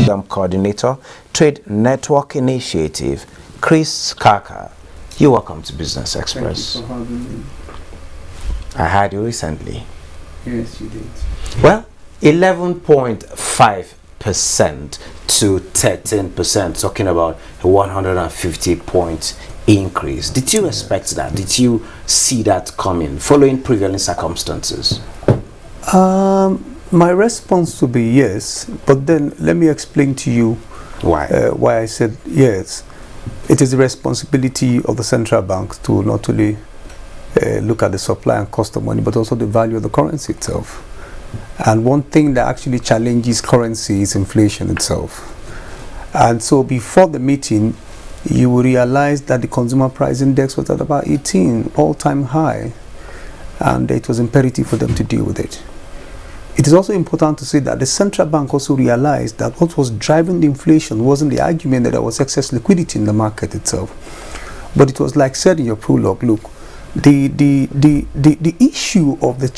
Coordinator, Trade Network Initiative, Chris Kaka. You're welcome to Business Express. Thank you for having me. I had you recently. Yes, you did. Well, 11.5% to 13%, talking about a 150 point increase. Did you expect that? Did you see that coming following prevailing circumstances? My response would be yes, but then let me explain to you why I said yes. It is the responsibility of the central bank to not only look at the supply and cost of money, but also the value of the currency itself. And one thing that actually challenges currency is inflation itself. And so before the meeting, you will realize that the consumer price index was at about 18, all-time high, and it was imperative for them to deal with it. It is also important to say that the central bank also realized that what was driving the inflation wasn't the argument that there was excess liquidity in the market itself, but it was like said in your prologue. Look, the issue of the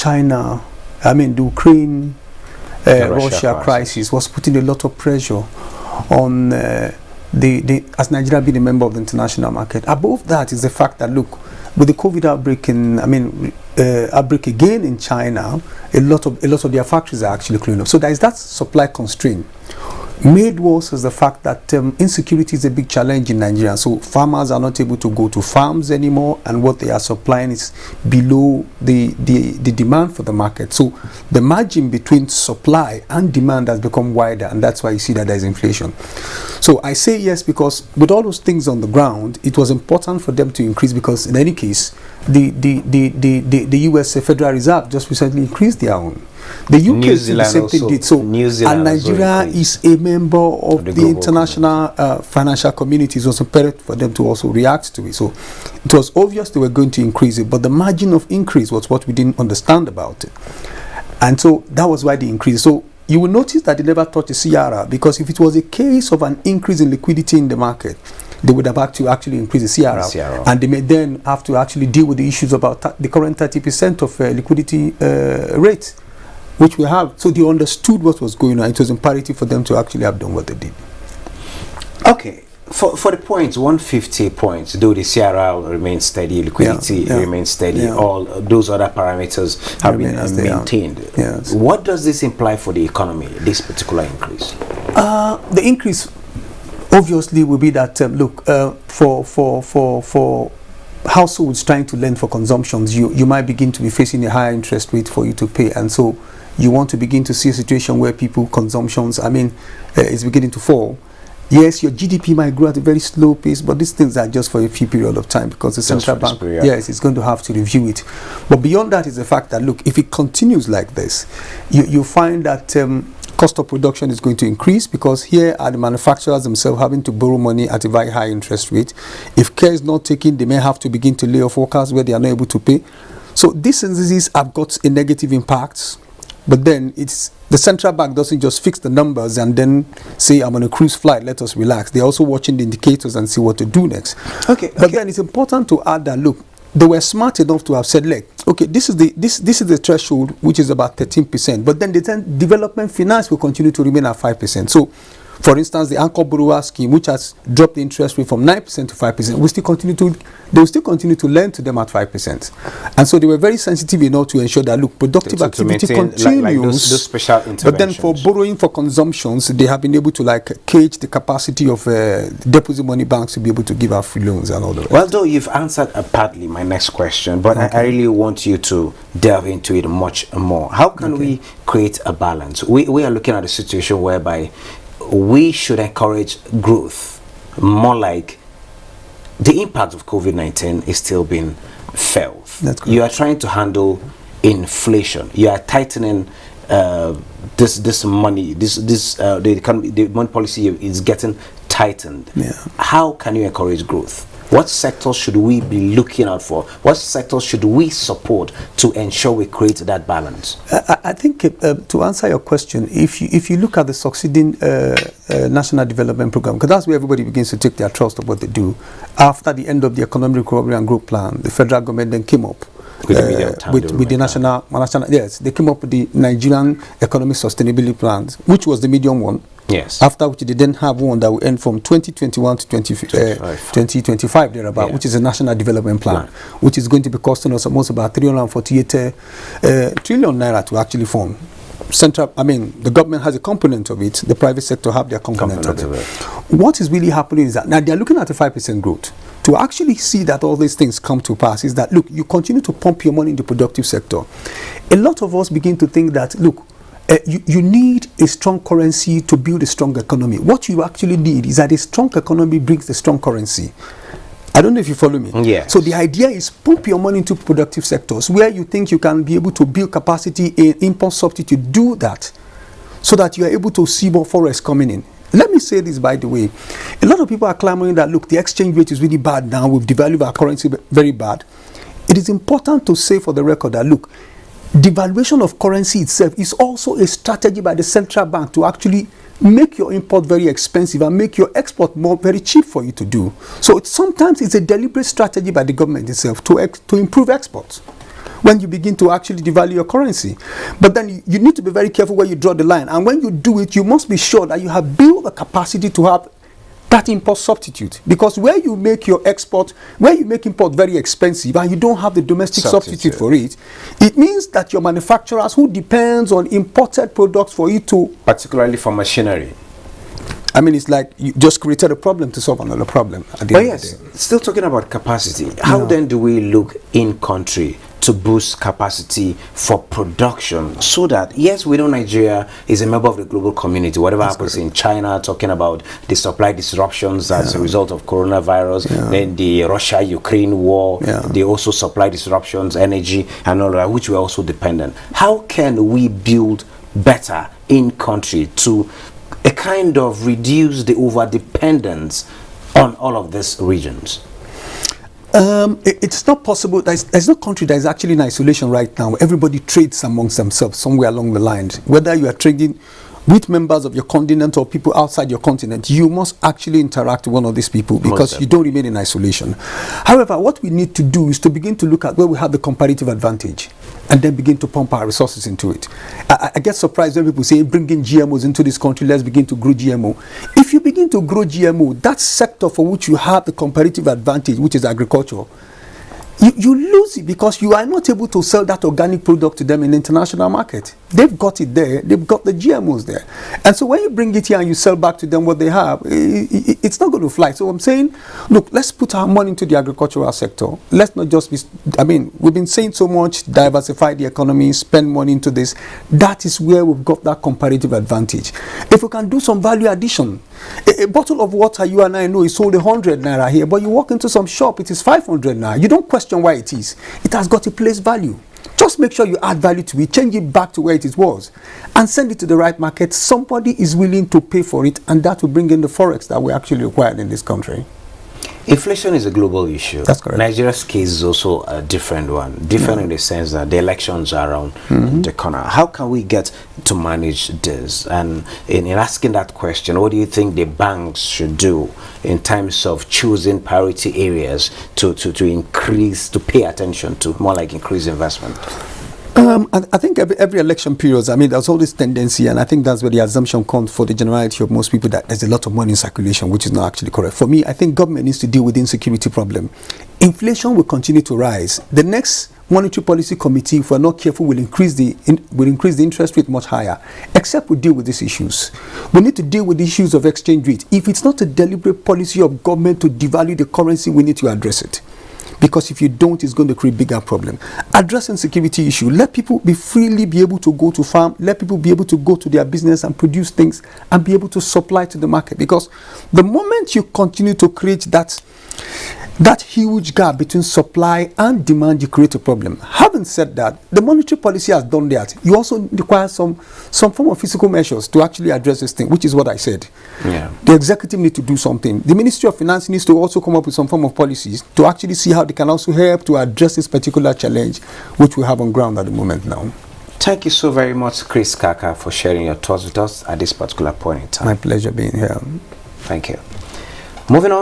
Ukraine Russia crisis was putting a lot of pressure on as Nigeria being a member of the international market. Above that is the fact that, look, with the COVID outbreak again in China, a lot of their factories are actually closing up. So there is that supply constraint. Made worse is the fact that insecurity is a big challenge in Nigeria. So farmers are not able to go to farms anymore, and what they are supplying is below the demand for the market. So the margin between supply and demand has become wider, and that's why you see that there is inflation. So I say yes because with all those things on the ground, it was important for them to increase, because in any case, the US Federal Reserve just recently increased their own. The UK did the same thing did so, and Nigeria is a member of the international financial community. It was imperative for them to also react to it. So it was obvious they were going to increase it, but the margin of increase was what we didn't understand about it, and so that was why they increased. So you will notice that they never touched the CRR, because if it was a case of an increase in liquidity in the market, they would have had to actually increase the CRR, and they may then have to actually deal with the issues about the current 30% of liquidity rate, which we have. So they understood what was going on. It was imperative for them to actually have done what they did. Okay, for the points, 150 points, though the CRR remains steady, liquidity remains steady, all those other parameters have been maintained. Yes. What does this imply for the economy, this particular increase? The increase obviously will be that, look, for households trying to lend for consumptions, you might begin to be facing a higher interest rate for you to pay, and so you want to begin to see a situation where people consumptions is beginning to fall. Yes, your GDP might grow at a very slow pace, but these things are just for a few period of time, because the central bank, is going to have to review it. But beyond that is the fact that, look, if it continues like this, you find that cost of production is going to increase, because here are the manufacturers themselves having to borrow money at a very high interest rate. If care is not taken, they may have to begin to lay off workers where they are not able to pay. So these diseases have got a negative impact, but then it's the central bank doesn't just fix the numbers and then say, I'm on a cruise flight, let us relax. They're also watching the indicators and see what to do next. But then it's important to add that, look, they were smart enough to have said, like, okay, this is the threshold, which is about 13%, but then the development finance will continue to remain at 5%. So, for instance, the anchor borrower scheme, which has dropped the interest rate from 9% to 5%, they will still continue to lend to them at 5%. And so they were very sensitive enough to ensure that, look, productive activity continues. Like those special interventions. But then for borrowing for consumptions, they have been able to cage the capacity of deposit money banks to be able to give out free loans and all that. Well, though you've answered partly my next question, but I really want you to delve into it much more. How can we create a balance? We are looking at a situation whereby we should encourage growth, more like the impact of COVID-19 is still being felt. You are trying to handle inflation. You are tightening this money. The money policy is getting tightened. How can you encourage growth? What sectors should we be looking out for? What sectors should we support to ensure we create that balance? I think to answer your question, if you look at the succeeding National Development Program, because that's where everybody begins to take their trust of what they do. After the end of the Economic Recovery and Growth Plan, the federal government then came up with the national, they came up with the Nigerian Economic Sustainability Plans, which was the medium one, Yes. After which they then have one that will end from 2021 to 2025 thereabout, which is a national development plan, which is going to be costing us almost about 348 trillion naira to actually form. The government has a component of it, the private sector have their component of it. What is really happening is that now they're looking at a 5% growth. To actually see that all these things come to pass is that, look, you continue to pump your money in the productive sector. A lot of us begin to think that, look, you need a strong currency to build a strong economy. What you actually need is that a strong economy brings a strong currency. I don't know if you follow me. Yes. So the idea is pump your money into productive sectors where you think you can be able to build capacity in import substitute. Do that so that you are able to see more forex coming in. Let me say this, by the way. A lot of people are clamoring that, look, the exchange rate is really bad now. We've devalued our currency very bad. It is important to say for the record that, look, devaluation of currency itself is also a strategy by the central bank to actually make your import very expensive and make your export very cheap for you to do. So sometimes it's a deliberate strategy by the government itself to improve exports when you begin to actually devalue your currency. But then you need to be very careful where you draw the line. And when you do it, you must be sure that you have built the capacity to have that import substitute. Because where you make import very expensive and you don't have the domestic substitute for it, it means that your manufacturers who depends on imported products for you to... Particularly for machinery. It's like you just created a problem to solve another problem. But yes, still talking about capacity. How then do we look in country to boost capacity for production so that, yes, we know Nigeria is a member of the global community. Whatever happens in China, talking about the supply disruptions as a result of coronavirus, then the Russia-Ukraine war, they also supply disruptions, energy and all that, which we're also dependent. How can we build better in country to a kind of reduce the over-dependence on all of these regions? It's not possible. There's no country that is actually in isolation right now. Everybody trades amongst themselves somewhere along the line. Whether you are trading with members of your continent or people outside your continent, you must actually interact with one of these people because you don't remain in isolation. However, what we need to do is to begin to look at where we have the comparative advantage and then begin to pump our resources into it. I get surprised when people say, bring in GMOs into this country, let's begin to grow GMO. If you begin to grow GMO, that sector for which you have the comparative advantage, which is agriculture, you lose it because you are not able to sell that organic product to them in the international market. They've got it there. They've got the GMOs there. And so when you bring it here and you sell back to them what they have, it's not going to fly. So I'm saying, look, let's put our money into the agricultural sector. Let's not just be, we've been saying so much, diversify the economy, spend money into this. That is where we've got that comparative advantage. If we can do some value addition, a bottle of water you and I know is sold 100 naira here, but you walk into some shop, it is 500 naira. You don't question why it is. It has got a place value. Just make sure you add value to it, change it back to where it was, and send it to the right market. Somebody is willing to pay for it, and that will bring in the forex that we actually require in this country. Inflation is a global issue. That's correct. Nigeria's case is also a different one. Different in the sense that the elections are around the corner. How can we get to manage this? And in asking that question, what do you think the banks should do in terms of choosing priority areas to increase, to pay attention to, more like increase investment? I think every election period, there's all this tendency, and I think that's where the assumption comes for the generality of most people that there's a lot of money in circulation, which is not actually correct. For me, I think government needs to deal with the insecurity problem. Inflation will continue to rise. The next Monetary Policy Committee, if we're not careful, will increase the interest rate much higher, except we deal with these issues. We need to deal with the issues of exchange rate. If it's not a deliberate policy of government to devalue the currency, we need to address it. Because if you don't, it's going to create bigger problem. Addressing security issue. Let people freely be able to go to farm. Let people be able to go to their business and produce things and be able to supply to the market. Because the moment you continue to create that huge gap between supply and demand, you create a problem. Having said that, the monetary policy has done that. You also require some form of physical measures to actually address this thing, which is what I said. Yeah. The executive need to do something. The Ministry of Finance needs to also come up with some form of policies to actually see how they can also help to address this particular challenge, which we have on ground at the moment now. Thank you so very much, Chris Kaka, for sharing your thoughts with us at this particular point in time. My pleasure being here. Thank you. Moving on.